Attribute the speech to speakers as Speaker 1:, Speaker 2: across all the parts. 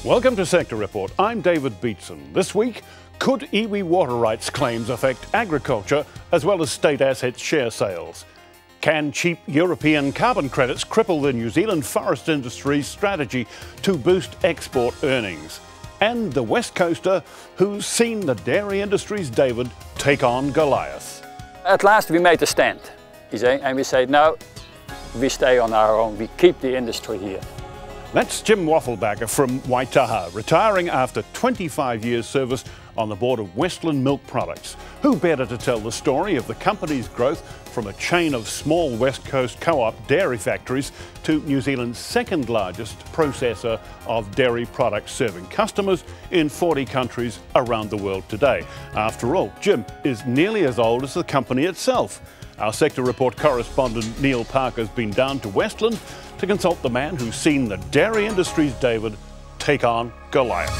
Speaker 1: Welcome to Sector Report. I'm David Beatson. This week, could iwi water rights claims affect agriculture as well as state assets share sales? Can cheap European carbon credits cripple the New Zealand forest industry's strategy to boost export earnings? And the West Coaster who's seen the dairy industry's David take on Goliath.
Speaker 2: At last we made a stand, you see, and we said no, we stay on our own, we keep the industry here.
Speaker 1: That's Jim Wafflebacker from Waitaha, retiring after 25 years service on the board of Westland Milk Products. Who better to tell the story of the company's growth from a chain of small West Coast co-op dairy factories to New Zealand's second largest processor of dairy products, serving customers in 40 countries around the world today. After all, Jim is nearly as old as the company itself. Our Sector Report correspondent Neil Parker's been down to Westland to consult the man who's seen the dairy industry's David take on Goliath.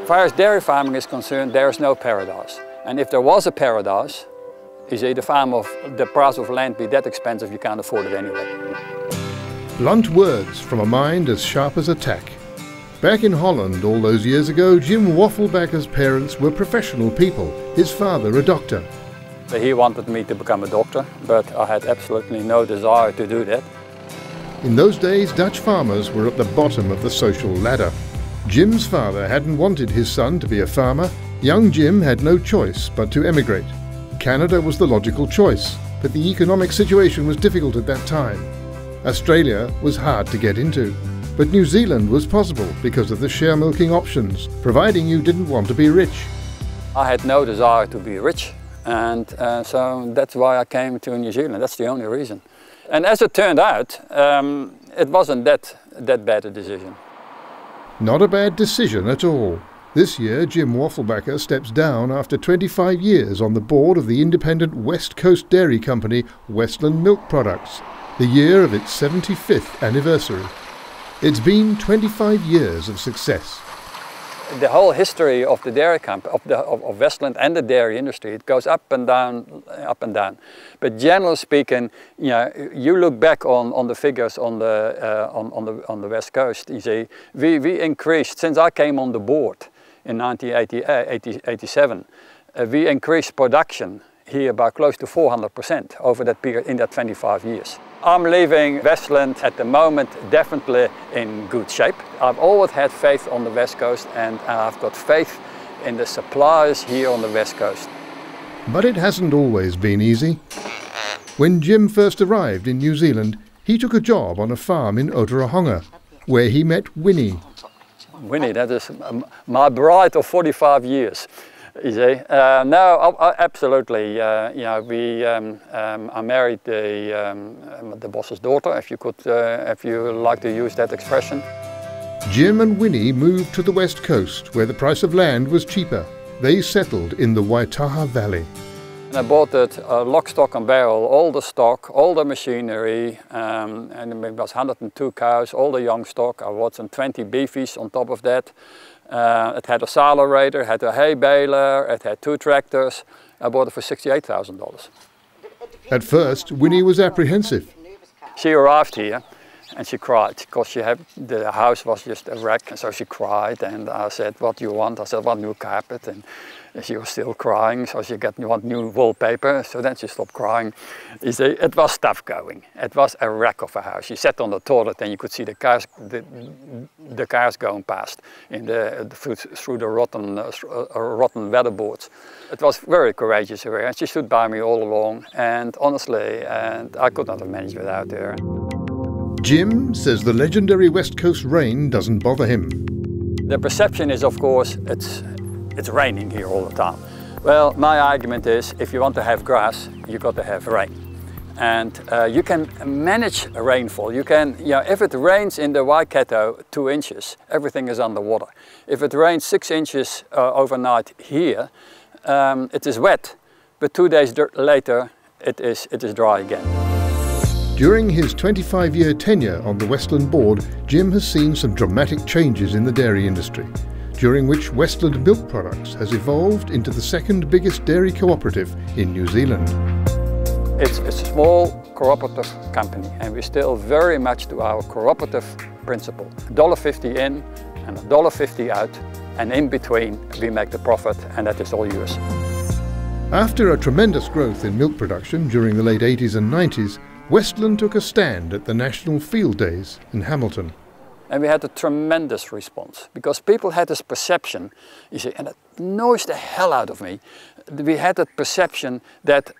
Speaker 2: As far as dairy farming is concerned, there is no paradise. And if there was a paradise, you see, the price of land be that expensive you can't afford it anyway.
Speaker 3: Blunt words from a mind as sharp as a tack. Back in Holland all those years ago, Jim Wafflebacker's parents were professional people, his father a doctor.
Speaker 2: He wanted me to become a doctor, but I had absolutely no desire to do that.
Speaker 3: In those days, Dutch farmers were at the bottom of the social ladder. Jim's father hadn't wanted his son to be a farmer. Young Jim had no choice but to emigrate. Canada was the logical choice, but the economic situation was difficult at that time. Australia was hard to get into. But New Zealand was possible because of the share milking options, providing you didn't want to be rich.
Speaker 2: I had no desire to be rich, and so that's why I came to New Zealand. That's the only reason. And as it turned out, it wasn't that bad a decision.
Speaker 3: Not a bad decision at all. This year, Jim Wafflebacker steps down after 25 years on the board of the independent West Coast dairy company Westland Milk Products, the year of its 75th anniversary. It's been 25 years of success.
Speaker 2: The whole history of the dairy company, of Westland and the dairy industry, it goes up and down, up and down. But generally speaking, you know, you look back on the figures on the West Coast. You see, we increased since I came on the board in 1987. We increased production here by close to 400% over that period in that 25 years. I'm leaving Westland at the moment definitely in good shape. I've always had faith on the West Coast, and I've got faith in the suppliers here on the West Coast.
Speaker 3: But it hasn't always been easy. When Jim first arrived in New Zealand, he took a job on a farm in Otorohanga, where he met Winnie.
Speaker 2: Winnie, that is my bride of 45 years. You see, no, absolutely. You know, I married the boss's daughter, if you like to use that expression.
Speaker 3: Jim and Winnie moved to the West Coast, where the price of land was cheaper. They settled in the Waitaha Valley.
Speaker 2: And I bought it lock, stock and barrel, all the stock, all the machinery, and it was 102 cows, all the young stock. I bought some 20 beefies on top of that. It had a salerator, it had a hay baler, it had 2 tractors. I bought it for $68,000.
Speaker 3: At first, Winnie was apprehensive.
Speaker 2: She arrived here and she cried because the house was just a wreck, and so she cried, and I said, "What do you want?" I said, "Want new carpet," and she was still crying, so she want new wallpaper, so then she stopped crying. You see, it was tough going. It was a wreck of a house. She sat on the toilet and you could see the cars going past through the rotten weatherboards. It was very courageous of her, and she stood by me all along, and honestly, I could not have managed without her.
Speaker 3: Jim says the legendary West Coast rain doesn't bother him.
Speaker 2: The perception is, of course, it's raining here all the time. Well, my argument is, if you want to have grass, you've got to have rain. And you can manage rainfall. You can, you know, if it rains in the Waikato 2 inches, everything is underwater. If it rains 6 inches overnight here, it is wet, but 2 days later, it is dry again.
Speaker 3: During his 25-year tenure on the Westland board, Jim has seen some dramatic changes in the dairy industry, during which Westland Milk Products has evolved into the second biggest dairy cooperative in New Zealand.
Speaker 2: It's a small cooperative company and we still very much to our cooperative principle. $1.50 in and $1.50 out, and in between we make the profit, and that is all yours.
Speaker 3: After a tremendous growth in milk production during the late 80s and 90s, Westland took a stand at the National Field Days in Hamilton.
Speaker 2: And we had a tremendous response because people had this perception, you see, and it annoys the hell out of me. We had that perception that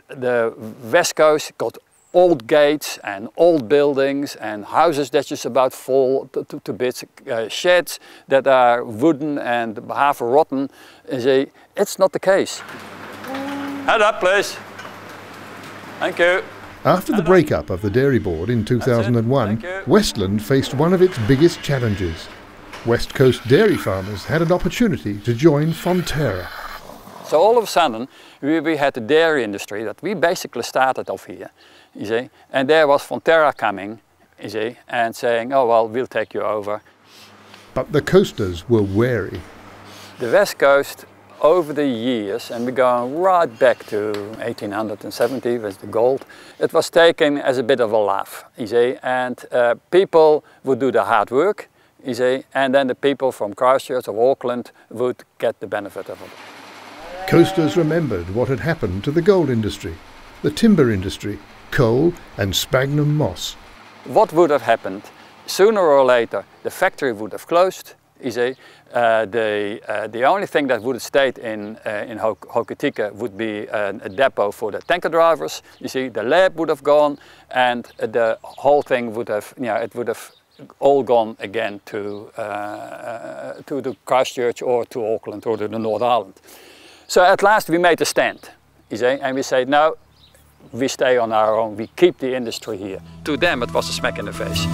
Speaker 2: the West Coast got old gates and old buildings and houses that just about fall to bits, sheds that are wooden and half rotten. You see, it's not the case. Head up, please. Thank you.
Speaker 3: After the breakup of the Dairy Board in 2001, Westland faced one of its biggest challenges. West Coast dairy farmers had an opportunity to join Fonterra.
Speaker 2: So all of a sudden, we had the dairy industry that we basically started off here, you see, and there was Fonterra coming, you see, and saying, oh well, we'll take you over.
Speaker 3: But the coasters were wary.
Speaker 2: The West Coast, over the years, and we're going right back to 1870 with the gold, it was taken as a bit of a laugh, you see, and people would do the hard work, you see, and then the people from Christchurch or Auckland would get the benefit of it.
Speaker 3: Coasters remembered what had happened to the gold industry, the timber industry, coal and sphagnum moss.
Speaker 2: What would have happened? Sooner or later the factory would have closed, you see. The only thing that would have stayed in Hokitika would be a depot for the tanker drivers. You see, the lab would have gone, and the whole thing would have, you know, it would have all gone again to the Christchurch or to Auckland or to the North Island. So at last we made a stand, you see, and we said, no, we stay on our own, we keep the industry here. To them it was a smack in the face.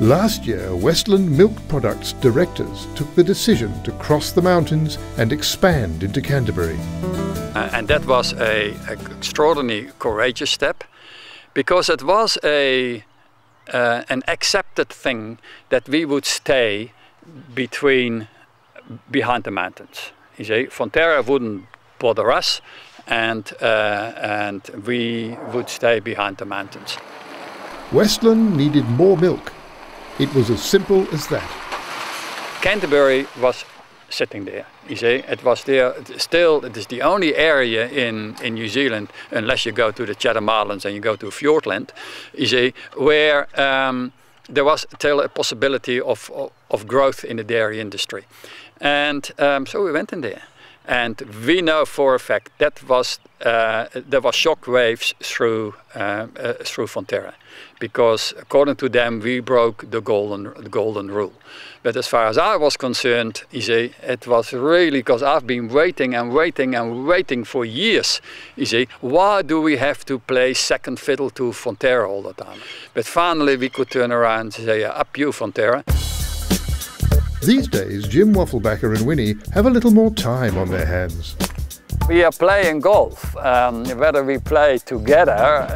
Speaker 3: Last year, Westland Milk Products directors took the decision to cross the mountains and expand into Canterbury.
Speaker 2: And that was an extraordinarily courageous step, because it was an accepted thing that we would stay behind the mountains. You see, Fonterra wouldn't bother us, and we would stay behind the mountains.
Speaker 3: Westland needed more milk. It was as simple as that.
Speaker 2: Canterbury was sitting there, you see. It was there still. It is the only area in New Zealand, unless you go to the Chatham Islands and you go to Fiordland, you see, where there was still a possibility of growth in the dairy industry. And so we went in there. And we know for a fact that there was shock waves through Fonterra, because according to them we broke the golden rule. But as far as I was concerned, you see, it was really because I've been waiting and waiting and waiting for years. You see, why do we have to play second fiddle to Fonterra all the time? But finally we could turn around and say, up you, Fonterra.
Speaker 3: These days, Jim Wafflebacker and Winnie have a little more time on their hands.
Speaker 2: We are playing golf. Whether we play together,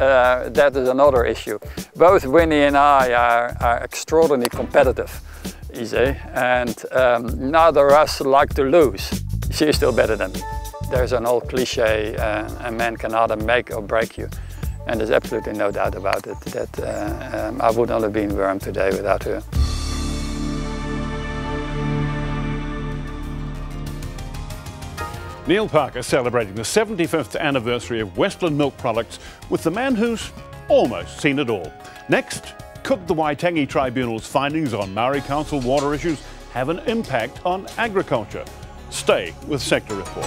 Speaker 2: that is another issue. Both Winnie and I are extraordinarily competitive, you see, and neither of us like to lose. She is still better than me. There's an old cliche, a man can either make or break you. And there's absolutely no doubt about it, that I would not have been where I am today without her.
Speaker 1: Neil Parker celebrating the 75th anniversary of Westland Milk Products with the man who's almost seen it all. Next, could the Waitangi Tribunal's findings on Maori Council water issues have an impact on agriculture? Stay with Sector Report.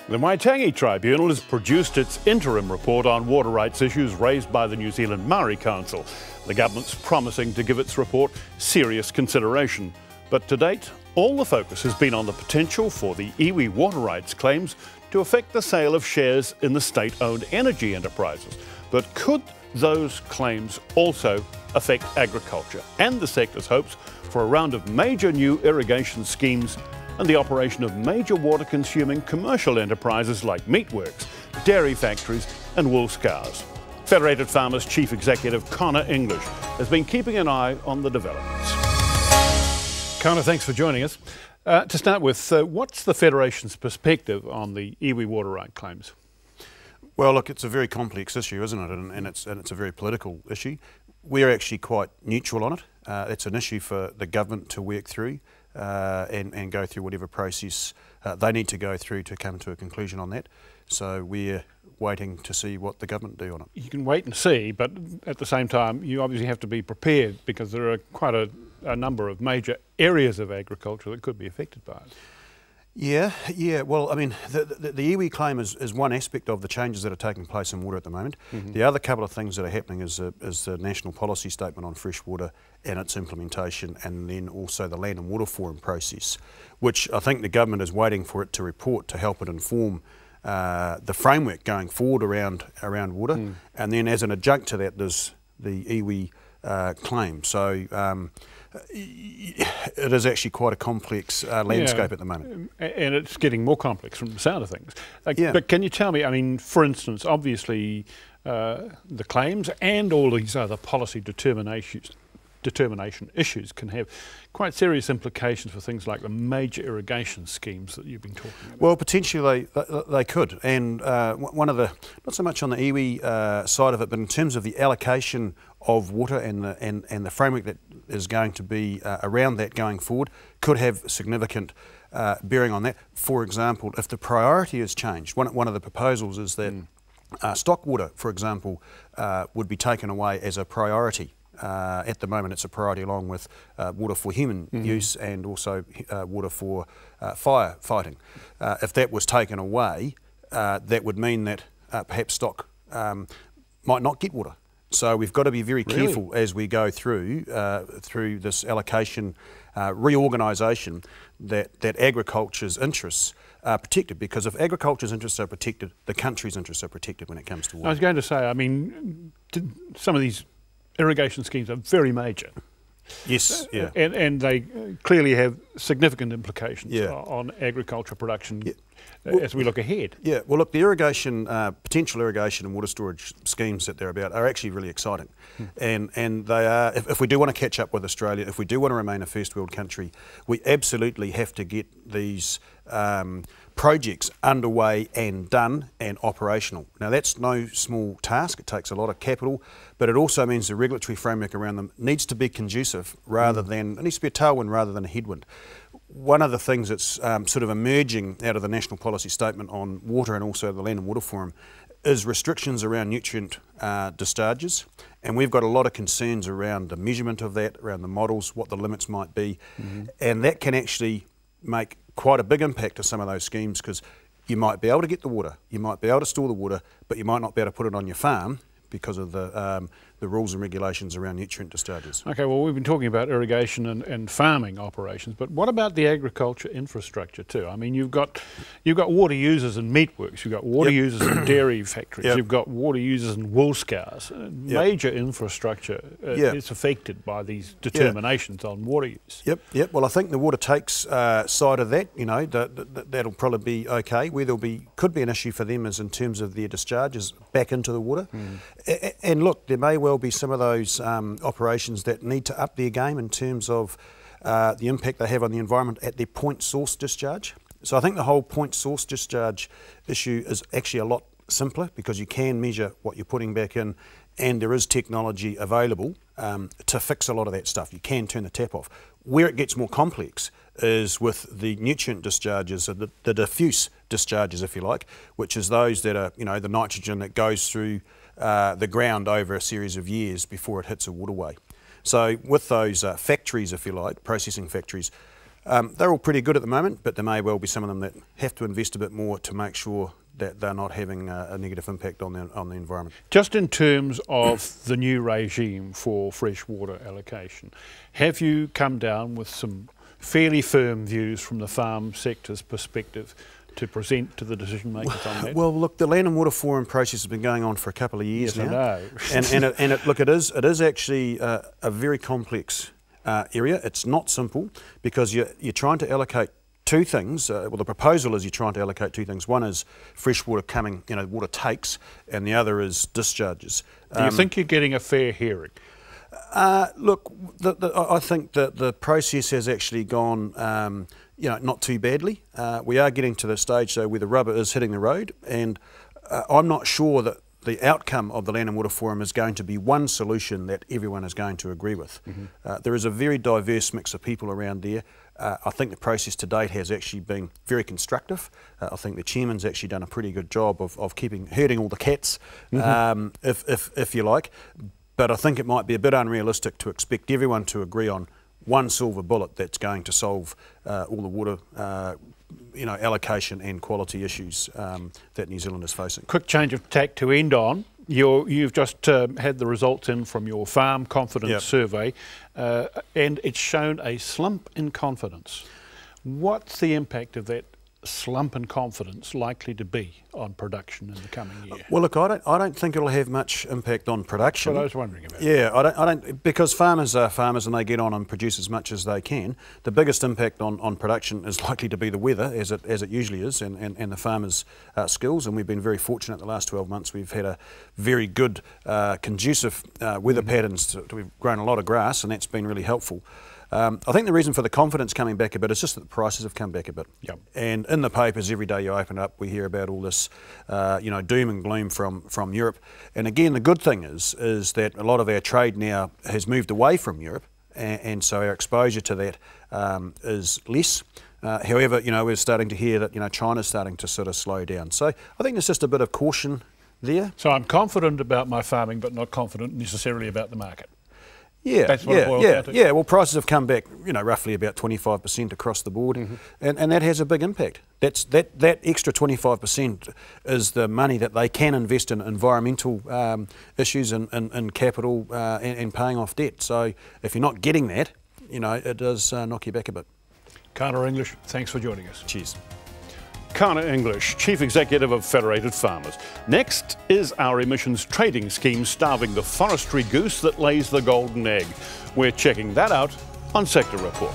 Speaker 1: The Waitangi Tribunal has produced its interim report on water rights issues raised by the New Zealand Maori Council. The government's promising to give its report serious consideration. But to date, all the focus has been on the potential for the iwi water rights claims to affect the sale of shares in the state-owned energy enterprises. But could those claims also affect agriculture and the sector's hopes for a round of major new irrigation schemes and the operation of major water-consuming commercial enterprises like meatworks, dairy factories and wool scours? Federated Farmers Chief Executive Connor English has been keeping an eye on the developments. Connor, thanks for joining us. To start with, what's the Federation's perspective on the iwi water right claims?
Speaker 4: Well, look, it's a very complex issue, isn't it? And it's a very political issue. We're actually quite neutral on it. It's an issue for the government to work through and go through whatever process they need to go through to come to a conclusion on that. So we're waiting to see what the government do on it.
Speaker 1: You can wait and see, but at the same time, you obviously have to be prepared because there are quite a number of major areas of agriculture that could be affected by it.
Speaker 4: Yeah. Well, I mean, the iwi claim is one aspect of the changes that are taking place in water at the moment. The other couple of things that are happening is the National Policy Statement on Fresh Water and its implementation, and then also the Land and Water Forum process, which I think the government is waiting for it to report to help it inform the framework going forward around water. And then as an adjunct to that, there's the iwi claim. So it is actually quite a complex landscape at the moment.
Speaker 1: And it's getting more complex from the sound of things. But can you tell me, I mean, for instance, obviously the claims and all these other policy determination issues can have quite serious implications for things like the major irrigation schemes that you've been talking about.
Speaker 4: Well, potentially they could, and one of the, not so much on the iwi side of it, but in terms of the allocation of water and the framework that is going to be around that going forward, could have significant bearing on that. For example, if the priority is changed, one of the proposals is that stock water, for example, would be taken away as a priority. At the moment it's a priority along with water for human use and also water for fire fighting. If that was taken away, that would mean that perhaps stock might not get water. So we've got to be very careful as we go through this allocation reorganisation that agriculture's interests are protected, because if agriculture's interests are protected, the country's interests are protected when it comes to water.
Speaker 1: I was going to say, I mean, some of these irrigation schemes are very major.
Speaker 4: Yes, yeah.
Speaker 1: And they clearly have significant implications on agriculture production as we look ahead.
Speaker 4: Yeah, well look, the irrigation, potential irrigation and water storage schemes that they're about are actually really exciting. And they are, if we do want to catch up with Australia, if we do want to remain a first world country, we absolutely have to get these projects underway and done and operational. Now that's no small task, it takes a lot of capital, but it also means the regulatory framework around them needs to be conducive rather than, it needs to be a tailwind rather than a headwind. One of the things that's sort of emerging out of the National Policy Statement on Water and also the Land and Water Forum is restrictions around nutrient discharges, and we've got a lot of concerns around the measurement of that, around the models, what the limits might be, and that can actually make quite a big impact to some of those schemes, because you might be able to get the water, you might be able to store the water, but you might not be able to put it on your farm because of the rules and regulations around nutrient discharges.
Speaker 1: Okay, well we've been talking about irrigation and farming operations, but what about the agriculture infrastructure too? I mean, you've got water users in meatworks, you've got water users in dairy factories, you've got water users in wool scours. Major infrastructure is affected by these determinations on water use.
Speaker 4: Yep. Well, I think the water takes side of that, you know, that'll probably be okay. Where could be an issue for them is in terms of their discharges back into the water. And look, there may well be some of those operations that need to up their game in terms of the impact they have on the environment at their point source discharge. So I think the whole point source discharge issue is actually a lot simpler, because you can measure what you're putting back in, and there is technology available to fix a lot of that stuff. You can turn the tap off. Where it gets more complex is with the nutrient discharges, the diffuse discharges, if you like, which is those that are, you know, the nitrogen that goes through the ground over a series of years before it hits a waterway. So with those factories, if you like, processing factories, they're all pretty good at the moment, but there may well be some of them that have to invest a bit more to make sure that they're not having a negative impact on the environment.
Speaker 1: Just in terms of the new regime for freshwater allocation, have you come down with some fairly firm views from the farm sector's perspective to present to the decision makers on that?
Speaker 4: Well, look, the Land and Water Forum process has been going on for a couple of years now.
Speaker 1: Yes, I know.
Speaker 4: Look, it is actually a very complex area. It's not simple, because you're trying to allocate two things. Well, the proposal is you're trying to allocate two things. One is fresh water coming, water takes, and the other is discharges.
Speaker 1: Do you think you're getting a fair hearing?
Speaker 4: Look, I think that the process has actually gone, not too badly. We are getting to the stage, though, where the rubber is hitting the road, and I'm not sure that the outcome of the Land and Water Forum is going to be one solution that everyone is going to agree with. There is a very diverse mix of people around there. I think the process to date has actually been very constructive. I think the chairman's actually done a pretty good job of herding all the cats, if you like. But I think it might be a bit unrealistic to expect everyone to agree on one silver bullet that's going to solve all the water allocation and quality issues that New Zealand is facing.
Speaker 1: Quick change of tack to end on. You've just had the results in from your farm confidence survey, and it's shown a slump in confidence. What's the impact of that slump in confidence likely to be on production in the coming year?
Speaker 4: Well, look, I don't think it'll have much impact on production.
Speaker 1: That's what I was wondering about.
Speaker 4: Yeah, I don't, because farmers are farmers and they get on and produce as much as they can. The biggest impact on production is likely to be the weather, as it usually is, and the farmers' skills. And we've been very fortunate the last 12 months. We've had a very good, conducive weather patterns. We've grown a lot of grass, and that's been really helpful. I think the reason for the confidence coming back a bit is just that the prices have come back a bit. And in the papers, every day you open up, we hear about all this, doom and gloom from Europe. And again, the good thing is that a lot of our trade now has moved away from Europe, and so our exposure to that is less. However, we're starting to hear that China's starting to sort of slow down. So I think there's just a bit of caution there.
Speaker 1: So I'm confident about my farming, but not confident necessarily about the market.
Speaker 4: Yeah,
Speaker 1: that's what it boils down to.
Speaker 4: Yeah. Well, prices have come back, roughly about 25% across the board, and that has a big impact. That extra 25% is the money that they can invest in environmental issues and capital and paying off debt. So if you're not getting that, it does knock you back a bit.
Speaker 1: Kana English, thanks for joining us.
Speaker 4: Cheers.
Speaker 1: Kana English, Chief Executive of Federated Farmers. Next is our emissions trading scheme starving the forestry goose that lays the golden egg. We're checking that out on Sector Report.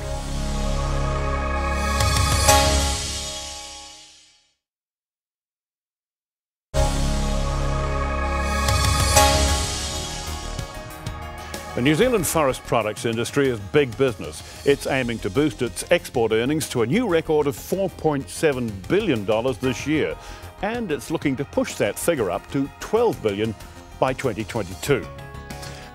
Speaker 1: The New Zealand forest products industry is big business. It's aiming to boost its export earnings to a new record of $4.7 billion this year. And it's looking to push that figure up to $12 billion by 2022.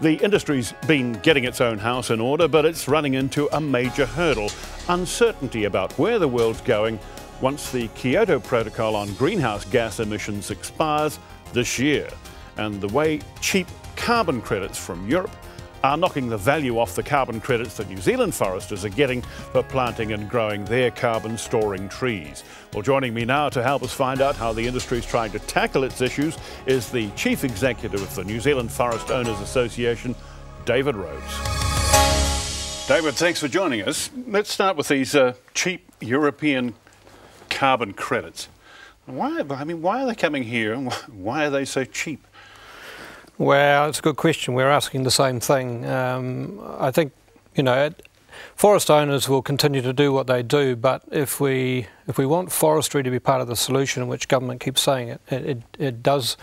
Speaker 1: The industry's been getting its own house in order, but it's running into a major hurdle: uncertainty about where the world's going once the Kyoto Protocol on greenhouse gas emissions expires this year, and the way cheap carbon credits from Europe are knocking the value off the carbon credits that New Zealand foresters are getting for planting and growing their carbon-storing trees. Well, joining me now to help us find out how the industry is trying to tackle its issues is the Chief Executive of the New Zealand Forest Owners Association, David Rhodes. David, thanks for joining us. Let's start with these cheap European carbon credits. Why are they coming here, and why are they so cheap?
Speaker 5: Well, it's a good question. We're asking the same thing. I think, forest owners will continue to do what they do, but if we want forestry to be part of the solution, which government keeps saying it does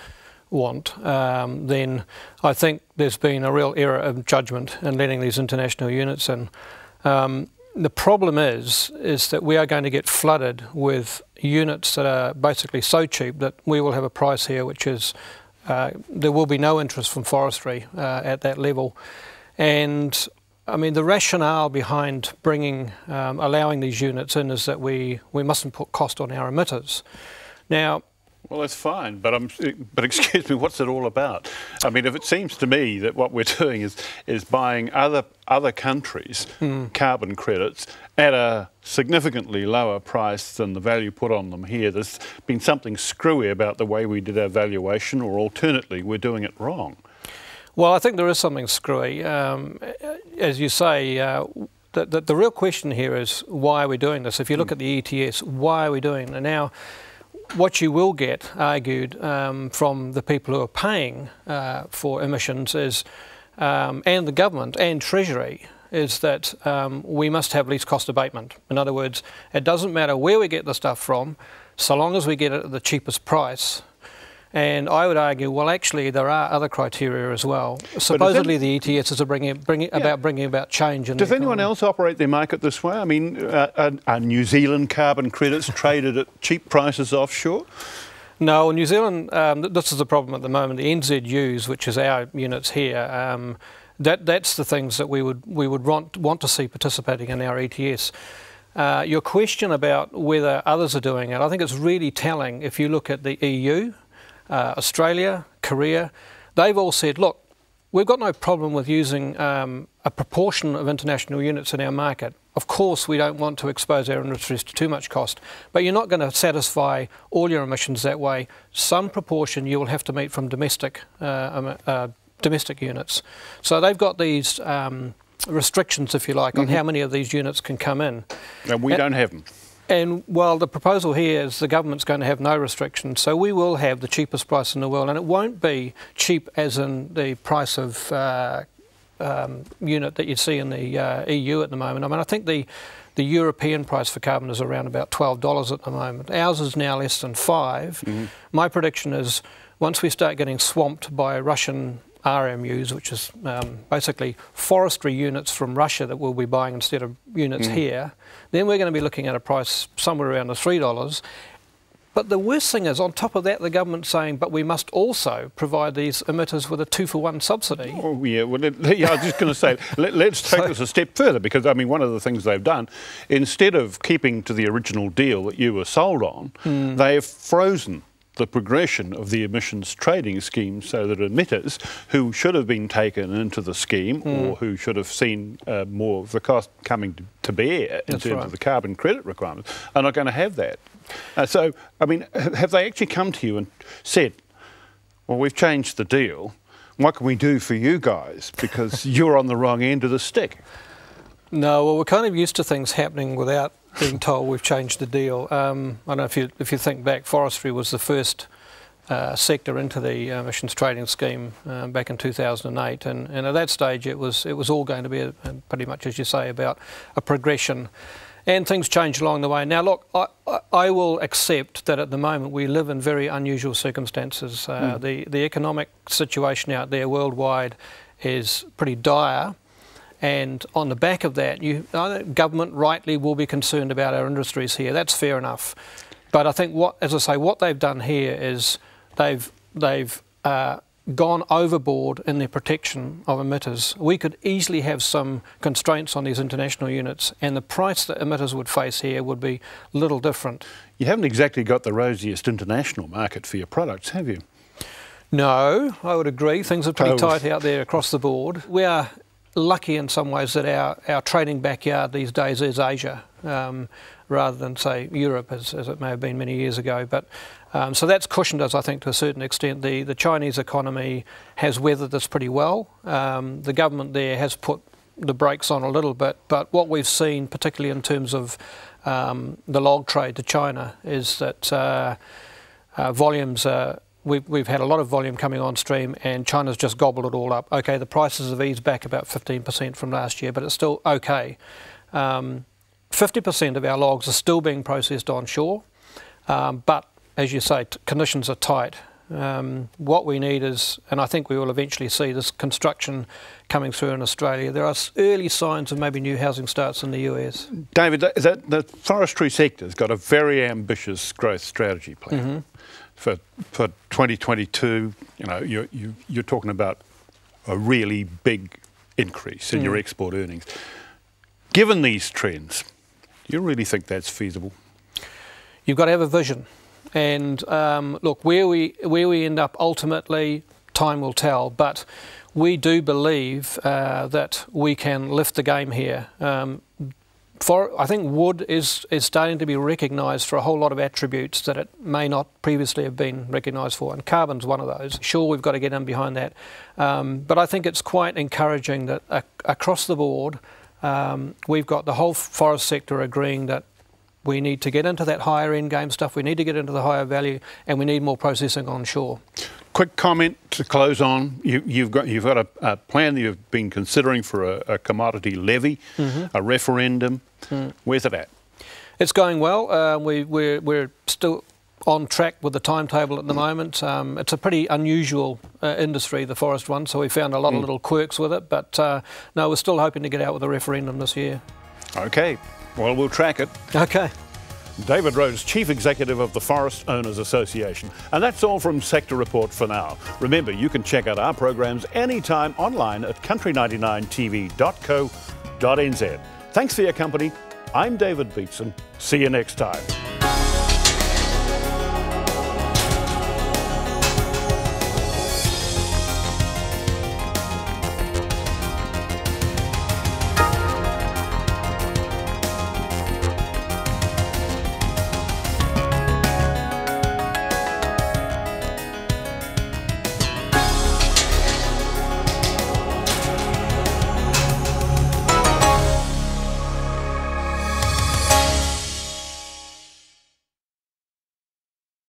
Speaker 5: want, then I think there's been a real error of judgment in letting these international units in. The problem is that we are going to get flooded with units that are basically so cheap that we will have a price here which is there will be no interest from forestry at that level. And I mean, the rationale behind allowing these units in is that we mustn't put cost on our emitters. Now,
Speaker 1: well, that's fine, but excuse me, what's it all about? I mean, if it seems to me that what we're doing is buying other countries' carbon credits at a significantly lower price than the value put on them here, there's been something screwy about the way we did our valuation, or alternately, we're doing it wrong.
Speaker 5: Well, I think there is something screwy. As you say, the real question here is why are we doing this? If you look at the ETS, why are we doing it? Now, what you will get argued from the people who are paying for emissions is, and the government and Treasury, is that we must have least cost abatement. In other words, it doesn't matter where we get the stuff from, so long as we get it at the cheapest price. And I would argue, well, actually, there are other criteria as well. Supposedly, the ETS is bringing about change.
Speaker 1: Does anyone else operate their market this way? I mean, are New Zealand carbon credits traded at cheap prices offshore?
Speaker 5: No, New Zealand, this is the problem at the moment. The NZUs, which is our units here, that's the things that we would want to see participating in our ETS. Your question about whether others are doing it, I think it's really telling. If you look at the EU, Australia, Korea, they've all said, look, we've got no problem with using a proportion of international units in our market. Of course, we don't want to expose our industries to too much cost, but you're not going to satisfy all your emissions that way. Some proportion you will have to meet from domestic units. So they've got these restrictions, if you like, on how many of these units can come in.
Speaker 1: And we don't have them.
Speaker 5: And, well, the proposal here is the government's going to have no restrictions, so we will have the cheapest price in the world, and it won't be cheap as in the price of unit that you see in the EU at the moment. I mean, I think the European price for carbon is around about $12 at the moment. Ours is now less than $5. My prediction is once we start getting swamped by Russian RMUs, which is basically forestry units from Russia that we'll be buying instead of units here, then we're going to be looking at a price somewhere around the $3. But the worst thing is, on top of that, the government's saying, but we must also provide these emitters with a 2-for-1 subsidy.
Speaker 1: Oh, yeah, well, I was just going to say, let's take this a step further, because, I mean, one of the things they've done, instead of keeping to the original deal that you were sold on, they've frozen the progression of the emissions trading scheme so that emitters who should have been taken into the scheme or who should have seen more of the cost coming to bear in terms of the carbon credit requirements are not going to have that. So, I mean, have they actually come to you and said, well, we've changed the deal, what can we do for you guys because you're on the wrong end of the stick?
Speaker 5: No, well, we're kind of used to things happening without being told we've changed the deal. I don't know if you think back, forestry was the first sector into the emissions trading scheme back in 2008, and at that stage it was all going to be pretty much, as you say, about a progression, and things changed along the way. Now, look, I will accept that at the moment we live in very unusual circumstances. The economic situation out there worldwide is pretty dire. And on the back of that, government rightly will be concerned about our industries here. That's fair enough. But I think what they've done here is they've gone overboard in their protection of emitters. We could easily have some constraints on these international units, and the price that emitters would face here would be a little different. You
Speaker 1: haven't exactly got the rosiest international market for your products, have you?
Speaker 5: No, I would agree. Things are pretty tight out there across the board. We are lucky in some ways that our trading backyard these days is Asia, rather than, say, Europe, as it may have been many years ago. But so that's cushioned us, I think, to a certain extent. The Chinese economy has weathered this pretty well. The government there has put the brakes on a little bit, but what we've seen, particularly in terms of the log trade to China, is that volumes are... We've had a lot of volume coming on stream, and China's just gobbled it all up. Okay, the prices have eased back about 15% from last year, but it's still okay. 50% of our logs are still being processed onshore, but as you say, conditions are tight. What we need is, and I think we will eventually see this construction coming through in Australia. There are early signs of maybe new housing starts in the US.
Speaker 1: David, the forestry sector's got a very ambitious growth strategy plan. For 2022, you know, you're talking about a really big increase in your export earnings. Given these trends, do you really think that's feasible?
Speaker 5: You've got to have a vision, and look, where we end up ultimately, time will tell. But we do believe that we can lift the game here. I think wood is starting to be recognised for a whole lot of attributes that it may not previously have been recognised for, and carbon's one of those. Sure, we've got to get in behind that, but I think it's quite encouraging that across the board we've got the whole forest sector agreeing that we need to get into that higher end game stuff, we need to get into the higher value, and we need more processing onshore.
Speaker 1: quick comment to close on. You've got a plan that you've been considering for a commodity levy, a referendum. Where's it at?
Speaker 5: It's going well. We're still on track with the timetable at the moment. It's a pretty unusual industry, the forest one, so we found a lot of little quirks with it, but no, we're still hoping to get out with a referendum this year. Okay, well, we'll track it. Okay. David Rhodes, Chief Executive of the Forest Owners Association. And that's all from Sector Report for now. Remember, you can check out our programs anytime online at country99tv.co.nz. Thanks for your company. I'm David Beatson. See you next time.